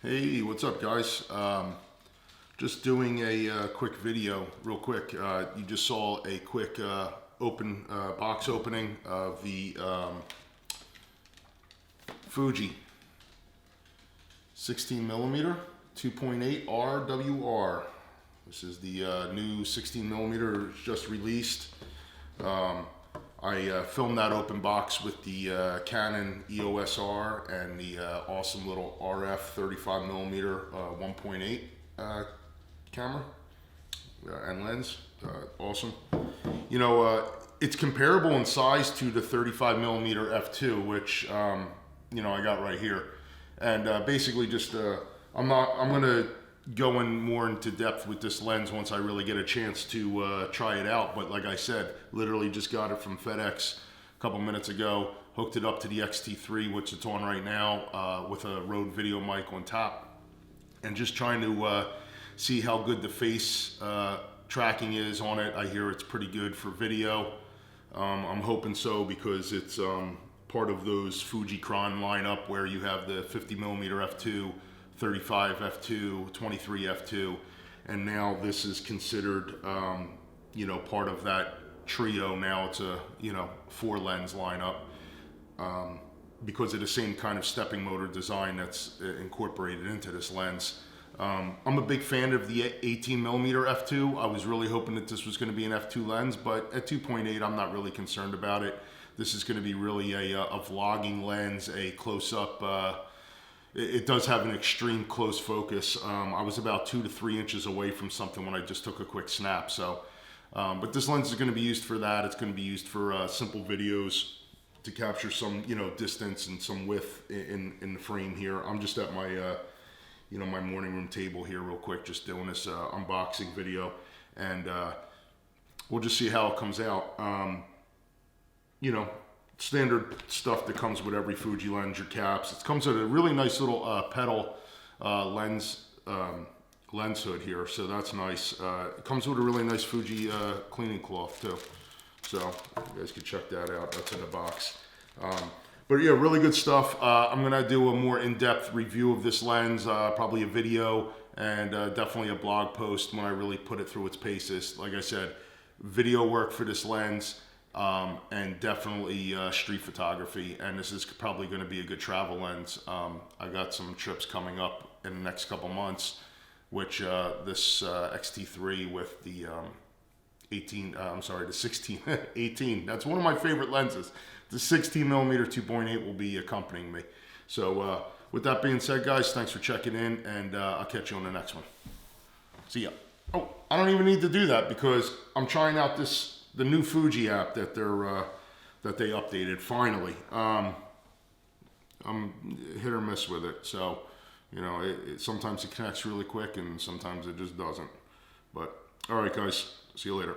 Hey, what's up, guys? Just doing a quick video, real quick. You just saw a quick box opening of the Fuji 16mm 2.8 RWR. This is the new 16mm just released. I filmed that open box with the Canon EOS R and the awesome little RF 35mm 1.8 camera and lens. Awesome. You know, it's comparable in size to the 35mm f2, which you know, I got right here. And basically, just I'm gonna go in more into depth with this lens once I really get a chance to try it out. But like I said, literally just got it from FedEx a couple minutes ago, hooked it up to the X-T3, which it's on right now, with a Rode video mic on top, and just trying to see how good the face tracking is on it. I hear it's pretty good for video. I'm hoping so, because it's part of those Fuji lineup where you have the 50mm f2, 35 f2, 23 f2, and now this is considered you know, part of that trio. Now it's a, you know, 4-lens lineup because of the same kind of stepping motor design that's incorporated into this lens. I'm a big fan of the 18mm f2. I was really hoping that this was going to be an f2 lens, but at 2.8 I'm not really concerned about it. This is going to be really a vlogging lens, a close-up. It does have an extreme close focus. I was about 2 to 3 inches away from something when I just took a quick snap. So, but this lens is going to be used for that. It's going to be used for simple videos to capture some, you know, distance and some width in the frame here. I'm just at my, you know, my morning room table here real quick, just doing this unboxing video, and we'll just see how it comes out. You know, standard stuff that comes with every Fuji lens, your caps. It comes with a really nice little pedal lens hood here, so that's nice. It comes with a really nice Fuji cleaning cloth too, so you guys can check that out. That's in the box. But yeah, really good stuff. I'm gonna do a more in-depth review of this lens, probably a video, and definitely a blog post when I really put it through its paces. Like I said, video work for this lens. And definitely street photography, and this is probably going to be a good travel lens. I got some trips coming up in the next couple months, which this X-T3 with the 16 18, that's one of my favorite lenses. The 16mm 2.8 will be accompanying me. So with that being said, guys, thanks for checking in, and I'll catch you on the next one. See ya. Oh, I don't even need to do that because I'm trying out the new Fuji app that they updated finally. I'm hit or miss with it, so you know, sometimes it connects really quick and sometimes it just doesn't. But all right, guys, see you later.